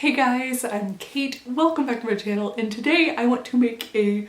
Hey guys, I'm Kate. Welcome back to my channel, and today I want to make a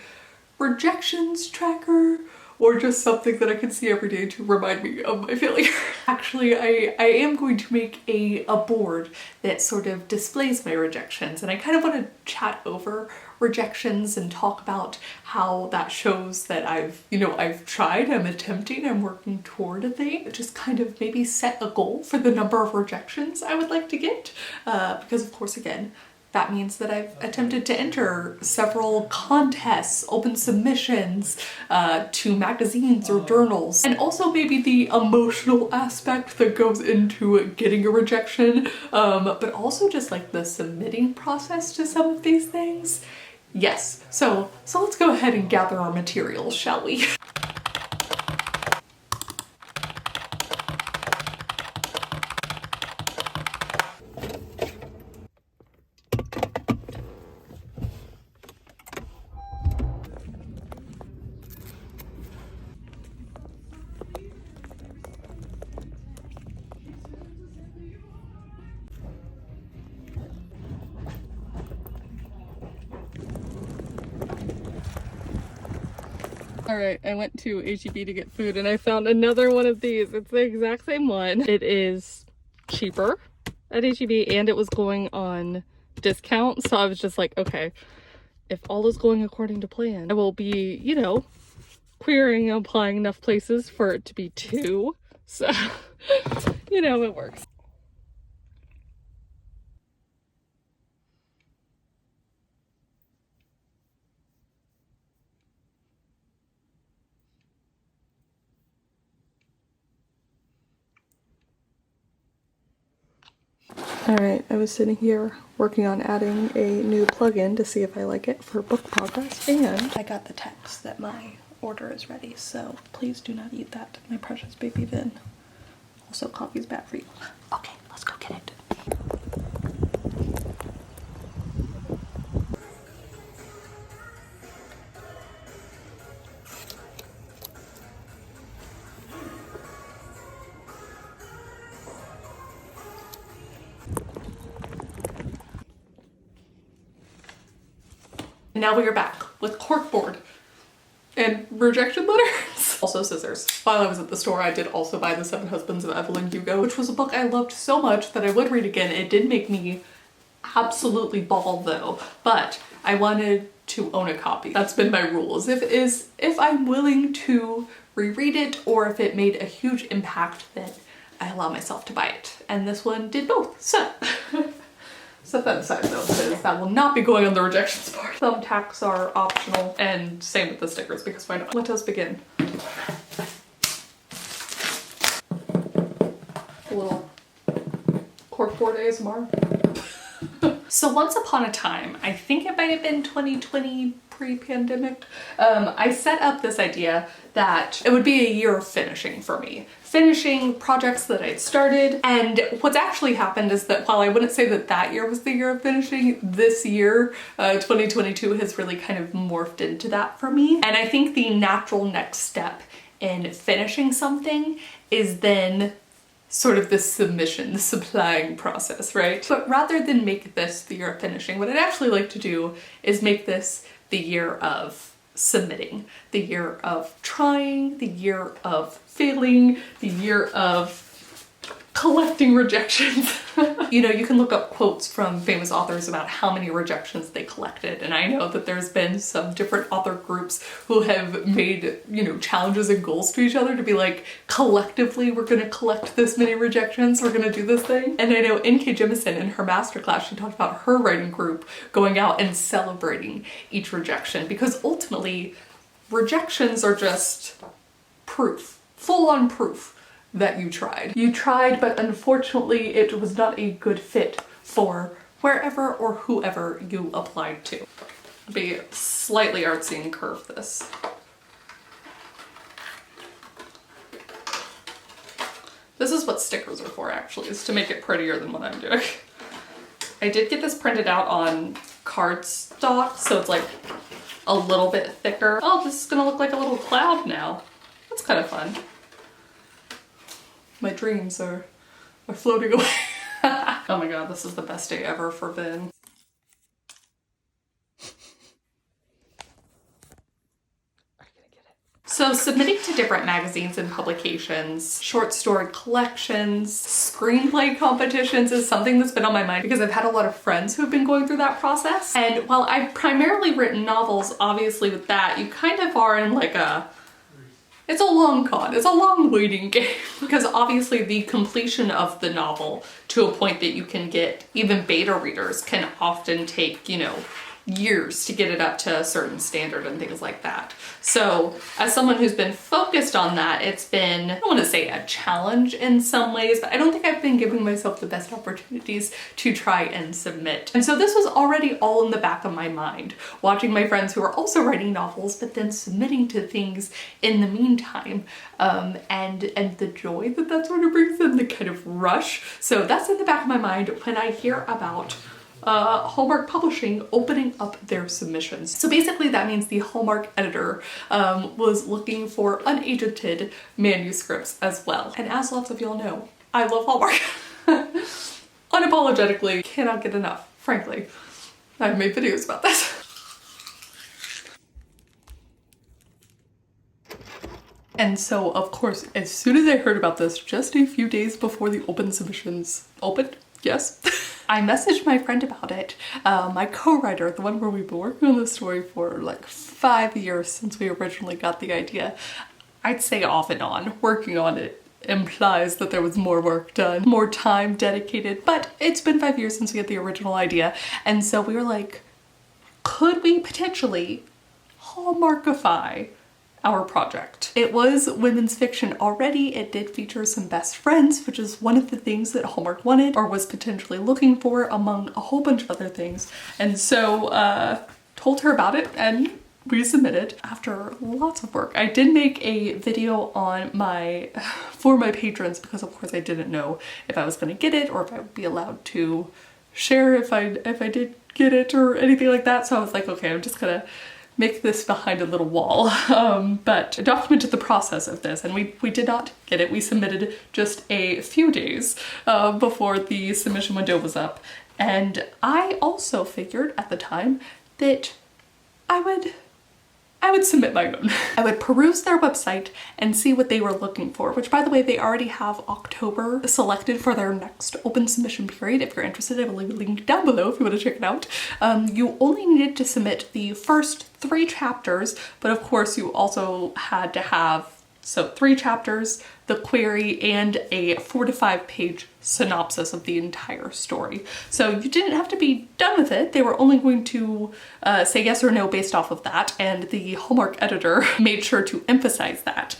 rejections tracker or just something that I can see every day to remind me of my failure. Actually, I am going to make a board that sort of displays my rejections, and I kind of want to chat over rejections and talk about how that shows that I've tried, I'm attempting, I'm working toward a thing. Just kind of maybe set a goal for the number of rejections I would like to get, because of course, again, that means that I've attempted to enter several contests, open submissions to magazines or journals, and also maybe the emotional aspect that goes into getting a rejection, but also just like the submitting process to some of these things. Yes, so let's go ahead and gather our materials, shall we? Alright, I went to H-E-B to get food and I found another one of these. It's the exact same one. It is cheaper at H-E-B and it was going on discount. So I was just like, okay, if all is going according to plan, I will be, querying and applying enough places for it to be two. So, it works. Alright, I was sitting here working on adding a new plugin to see if I like it for book progress, and I got the text that my order is ready, so please do not eat that, my precious baby Vin. Also, coffee's bad for you. Okay, let's go get it. And now we are back with corkboard and rejection letters. Also scissors. While I was at the store, I did also buy The Seven Husbands of Evelyn Hugo, which was a book I loved so much that I would read again. It did make me absolutely bawl though, but I wanted to own a copy. That's been my rules. If I'm willing to reread it or if it made a huge impact, then I allow myself to buy it. And this one did both, so. Set that aside though, because that will not be going on the rejections board. Thumbtacks are optional, and same with the stickers, because why not? Let us begin. A little corkboard ASMR. So once upon a time, I think it might have been 2020 pre-pandemic, I set up this idea that it would be a year of finishing for me. Finishing projects that I'd started, and what's actually happened is that while I wouldn't say that that year was the year of finishing, this year, 2022, has really kind of morphed into that for me. And I think the natural next step in finishing something is then sort of the submission, the supplying process, right? But rather than make this the year of finishing, what I'd actually like to do is make this the year of submitting, the year of trying, the year of failing, the year of collecting rejections. You can look up quotes from famous authors about how many rejections they collected, and I know that there's been some different author groups who have made, challenges and goals to each other to be like, collectively we're gonna collect this many rejections, we're gonna do this thing. And I know N.K. Jemisin in her masterclass, she talked about her writing group going out and celebrating each rejection, because ultimately rejections are just proof, full-on proof that you tried. You tried, but unfortunately it was not a good fit for wherever or whoever you applied to. Be slightly artsy and curve this. This is what stickers are for, actually, is to make it prettier than what I'm doing. I did get this printed out on cardstock, so it's like a little bit thicker. Oh, this is gonna look like a little cloud now. That's kind of fun. My dreams are floating away. Oh my god, this is the best day ever for Vin. So submitting to different magazines and publications, short story collections, screenplay competitions is something that's been on my mind because I've had a lot of friends who have been going through that process. And while I've primarily written novels, obviously with that, you kind of are in like it's a long con, it's a long waiting game because obviously the completion of the novel to a point that you can get even beta readers can often take, you know, years to get it up to a certain standard and things like that. So as someone who's been focused on that, it's been, I don't want to say a challenge in some ways, but I don't think I've been giving myself the best opportunities to try and submit. And so this was already all in the back of my mind, watching my friends who are also writing novels, but then submitting to things in the meantime, and the joy that that sort of brings in, the kind of rush. So that's in the back of my mind when I hear about Hallmark Publishing opening up their submissions. So basically that means the Hallmark editor was looking for unagented manuscripts as well. And as lots of y'all know, I love Hallmark. Unapologetically, cannot get enough, frankly. I've made videos about this. And so, of course, as soon as I heard about this, just a few days before the open submissions opened, yes, I messaged my friend about it, my co-writer, the one where we've been working on the story for like 5 years since we originally got the idea. I'd say off and on, working on it implies that there was more work done, more time dedicated, but it's been 5 years since we had the original idea. And so we were like, could we potentially Hallmarkify our project? It was women's fiction already. It did feature some best friends, which is one of the things that Hallmark wanted or was potentially looking for among a whole bunch of other things. And so told her about it and we submitted after lots of work. I did make a video on for my patrons because of course I didn't know if I was going to get it or if I would be allowed to share if I did get it or anything like that. So I was like, okay, I'm just gonna make this behind a little wall, but documented the process of this, and we did not get it. We submitted just a few days before the submission window was up, and I also figured at the time that I would submit my own. I would peruse their website and see what they were looking for, which by the way, they already have October selected for their next open submission period. If you're interested, I will leave a link down below if you want to check it out. You only needed to submit the first 3 chapters, but of course you also had to have 3 chapters, the query, and a 4 to 5 page synopsis of the entire story. So you didn't have to be done with it. They were only going to say yes or no based off of that, and the Hallmark editor made sure to emphasize that.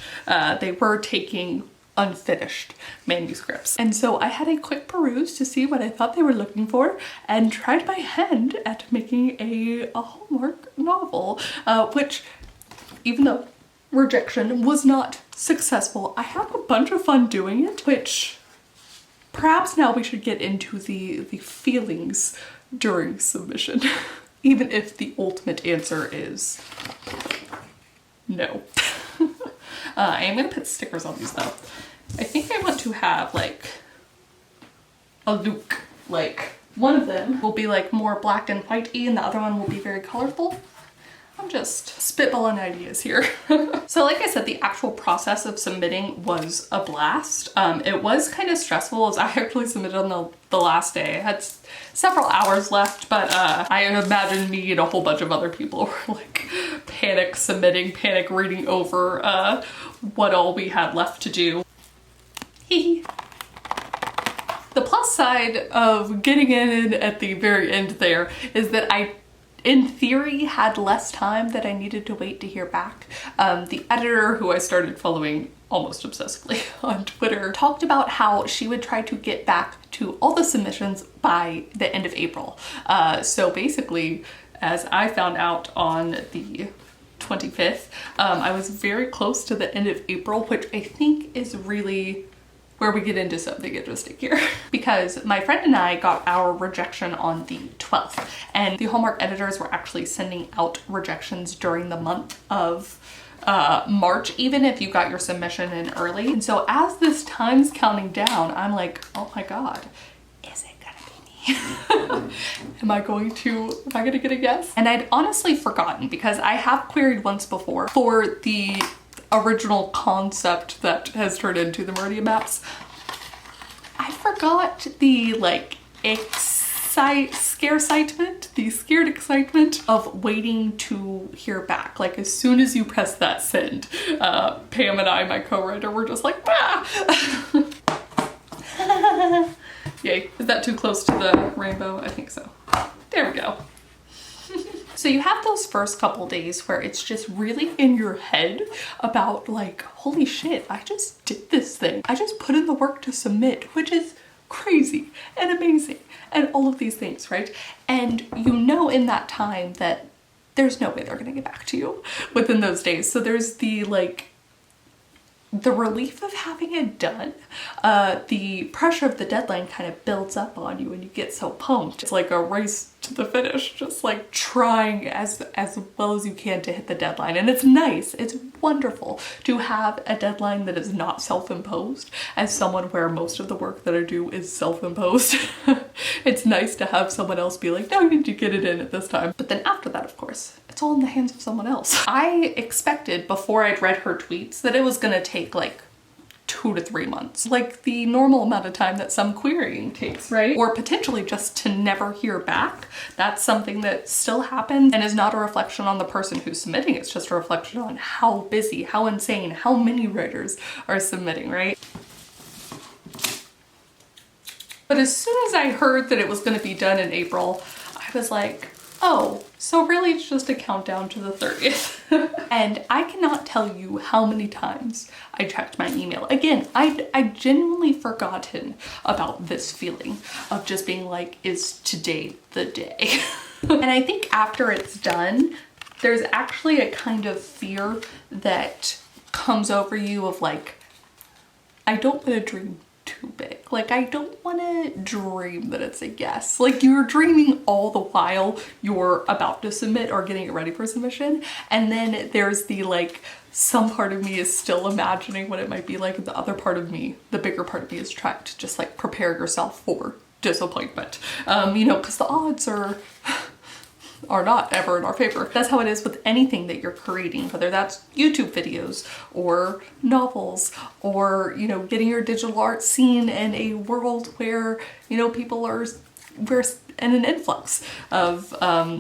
They were taking unfinished manuscripts. And so I had a quick peruse to see what I thought they were looking for and tried my hand at making a Hallmark novel, which, even though Rejection was not successful, I had a bunch of fun doing it, which perhaps now we should get into the feelings during submission, even if the ultimate answer is no. I am gonna put stickers on these though. I think I want to have like a look, like one of them will be like more black and white-y and the other one will be very colorful. I'm just spitballing ideas here. So like I said, the actual process of submitting was a blast. It was kind of stressful as I actually submitted on the last day. I had several hours left, but I imagine me and a whole bunch of other people were like panic submitting, panic reading over what all we had left to do. Hee. The plus side of getting in at the very end there is that I, in theory, had less time that I needed to wait to hear back. The editor, who I started following almost obsessively on Twitter, talked about how she would try to get back to all the submissions by the end of April. So basically, as I found out on the 25th, I was very close to the end of April, which I think is really where we get into something interesting here. Because my friend and I got our rejection on the 12th, and the Hallmark editors were actually sending out rejections during the month of March, even if you got your submission in early. And so as this time's counting down, I'm like, oh my God, is it gonna Am I gonna get a yes? And I'd honestly forgotten, because I have queried once before for the original concept that has turned into the Meridian maps. I forgot the like the scared excitement of waiting to hear back. Like as soon as you press that send, Pam and I, my co-writer, were just like, ah! Yay. Is that too close to the rainbow? I think so. There we go. So you have those first couple days where it's just really in your head about like, holy shit, I just did this thing. I just put in the work to submit, which is crazy and amazing and all of these things, right? And you know in that time that there's no way they're gonna get back to you within those days. So there's the like, the relief of having it done, the pressure of the deadline kind of builds up on you and you get so pumped. It's like a race to the finish, just like trying as well as you can to hit the deadline. And it's nice, it's wonderful to have a deadline that is not self-imposed. As someone where most of the work that I do is self-imposed, it's nice to have someone else be like, no, you need to get it in at this time. But then after that, of course, it's all in the hands of someone else. I expected before I'd read her tweets that it was gonna take like 2 to 3 months, like the normal amount of time that some querying takes, right? Or potentially just to never hear back. That's something that still happens and is not a reflection on the person who's submitting. It's just a reflection on how busy, how insane, how many writers are submitting, right? But as soon as I heard that it was going to be done in April, I was like, oh, so really it's just a countdown to the 30th. And I cannot tell you how many times I checked my email. Again, I genuinely forgotten about this feeling of just being like, is today the day? And I think after it's done, there's actually a kind of fear that comes over you of like, I don't want to dream too big. Like I don't want to dream that it's a yes. Like you're dreaming all the while you're about to submit or getting it ready for submission. And then there's the like, some part of me is still imagining what it might be like. The other part of me, the bigger part of me, is trying to just like prepare yourself for disappointment. You know, because the odds are not ever in our favor. That's how it is with anything that you're creating, whether that's YouTube videos or novels or, you know, getting your digital art seen in a world where, you know, we're in an influx of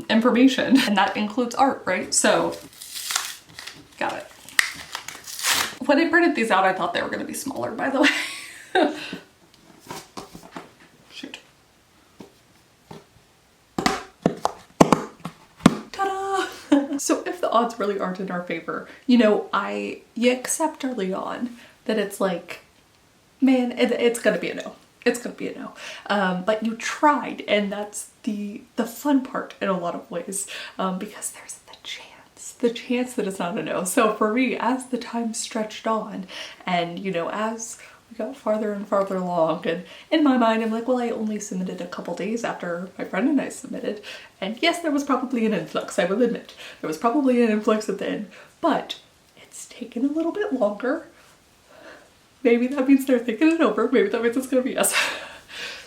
information, and that includes art, right? So, got it. When I printed these out, I thought they were going to be smaller, by the way. Shoot. So if the odds really aren't in our favor, you know, you accept early on that it's like, man, it's gonna be a no. It's gonna be a no. But you tried, and that's the fun part in a lot of ways, because there's the chance that it's not a no. So for me, as the time stretched on, and you know, as we got farther and farther along, and in my mind I'm like, well, I only submitted a couple days after my friend and I submitted, and yes, there was probably an influx, I will admit. There was probably an influx at the end, but it's taken a little bit longer. Maybe that means they're thinking it over, maybe that means it's gonna be yes.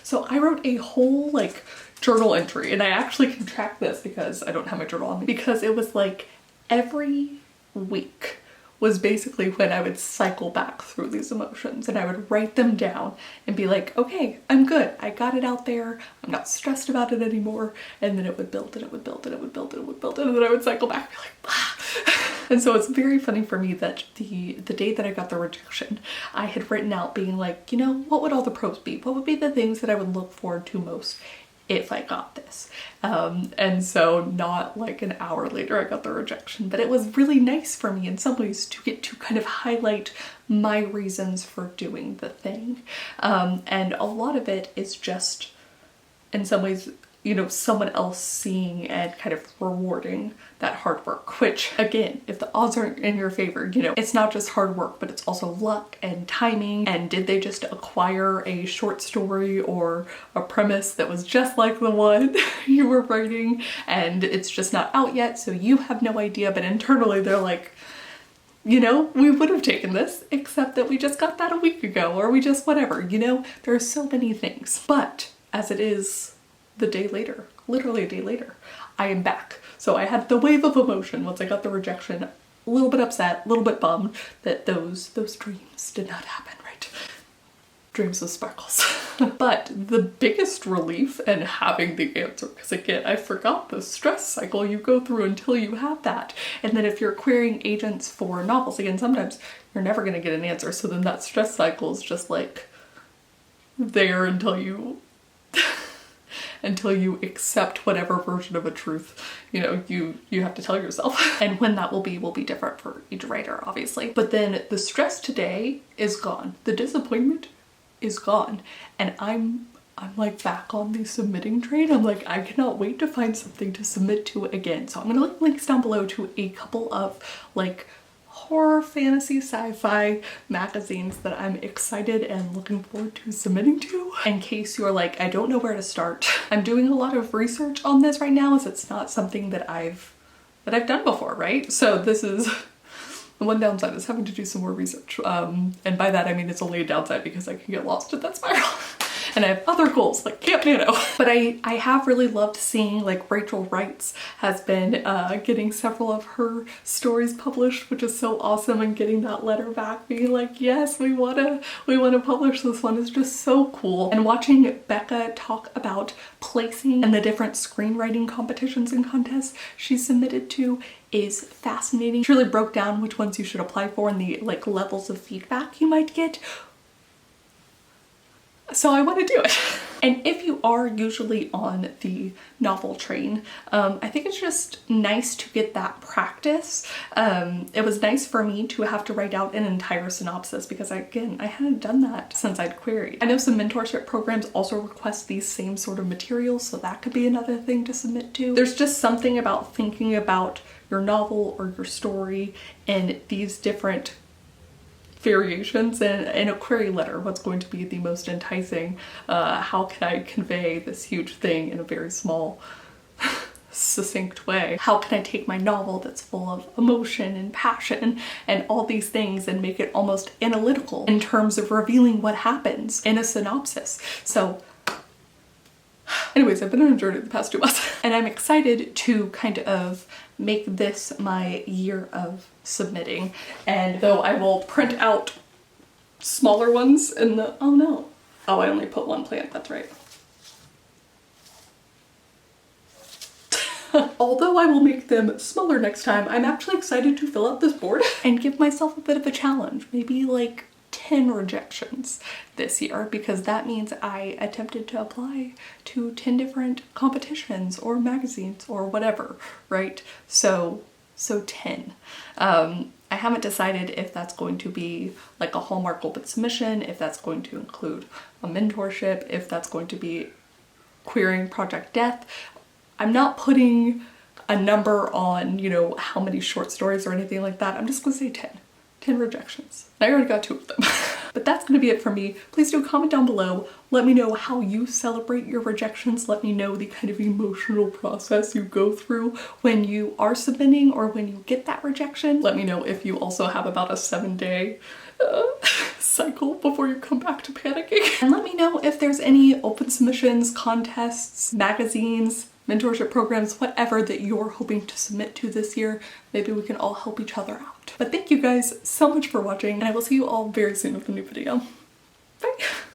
So I wrote a whole like journal entry, and I actually can track this because I don't have my journal on me, because it was like every week was basically when I would cycle back through these emotions, and I would write them down and be like, okay, I'm good. I got it out there. I'm not stressed about it anymore. And then it would build and it would build and it would build and it would build, and then I would cycle back and be like, ah. And so it's very funny for me that the day that I got the rejection, I had written out being like, you know, what would all the pros be? What would be the things that I would look forward to most if I got this? And so not like an hour later I got the rejection, but it was really nice for me in some ways to get to kind of highlight my reasons for doing the thing. And a lot of it is just, in some ways, you know, someone else seeing and kind of rewarding that hard work, which again, if the odds aren't in your favor, you know, it's not just hard work, but it's also luck and timing. And did they just acquire a short story or a premise that was just like the one you were writing, and it's just not out yet, so you have no idea, but internally they're like, you know, we would have taken this, except that we just got that a week ago, or we just whatever, you know, there are so many things. But as it is the day later, literally a day later, I am back. So I had the wave of emotion once I got the rejection, a little bit upset, a little bit bummed that those dreams did not happen, right? Dreams with sparkles. But the biggest relief in having the answer, because again, I forgot the stress cycle you go through until you have that. And then if you're querying agents for novels, again, sometimes you're never going to get an answer. So then that stress cycle is just like there until you until you accept whatever version of a truth, you know, you have to tell yourself. And when that will be different for each writer, obviously. But then the stress today is gone. The disappointment is gone. And I'm like back on the submitting train. I'm like, I cannot wait to find something to submit to again. So I'm gonna leave links down below to a couple of like horror, fantasy, sci-fi magazines that I'm excited and looking forward to submitting to. In case you're like, I don't know where to start. I'm doing a lot of research on this right now, as it's not something that I've done before, right? So this is the one downside, is having to do some more research. And by that I mean it's only a downside because I can get lost in that spiral. And I have other goals like Camp Nano. But I have really loved seeing, like, Rachel Wrights has been getting several of her stories published, which is so awesome, and getting that letter back being like, yes, we wanna publish this one is just so cool. And watching Becca talk about placing and the different screenwriting competitions and contests she submitted to is fascinating. She really broke down which ones you should apply for and the like levels of feedback you might get. So I want to do it. And if you are usually on the novel train, I think it's just nice to get that practice. It was nice for me to have to write out an entire synopsis because I hadn't done that since I'd queried. I know some mentorship programs also request these same sort of materials, so that could be another thing to submit to. There's just something about thinking about your novel or your story and these different variations in a query letter. What's going to be the most enticing? How can I convey this huge thing in a very small, succinct way? How can I take my novel that's full of emotion and passion and all these things and make it almost analytical in terms of revealing what happens in a synopsis? So anyways, I've been on a journey the past 2 months and I'm excited to kind of make this my year of submitting. And though I will print out smaller ones in the, oh no. Oh, I only put one plant, that's right. Although I will make them smaller next time, I'm actually excited to fill out this board and give myself a bit of a challenge. Maybe like 10 rejections this year, because that means I attempted to apply to 10 different competitions or magazines or whatever, right? So 10. I haven't decided if that's going to be like a Hallmark Open Submission, if that's going to include a mentorship, if that's going to be querying Project Death. I'm not putting a number on, you know, how many short stories or anything like that. I'm just gonna say 10. 10 rejections. I already got 2 of them. But that's gonna be it for me. Please do comment down below. Let me know how you celebrate your rejections. Let me know the kind of emotional process you go through when you are submitting or when you get that rejection. Let me know if you also have about a 7-day cycle before you come back to panicking. And let me know if there's any open submissions, contests, magazines, mentorship programs, whatever that you're hoping to submit to this year. Maybe we can all help each other out. But thank you guys so much for watching, and I will see you all very soon with a new video. Bye!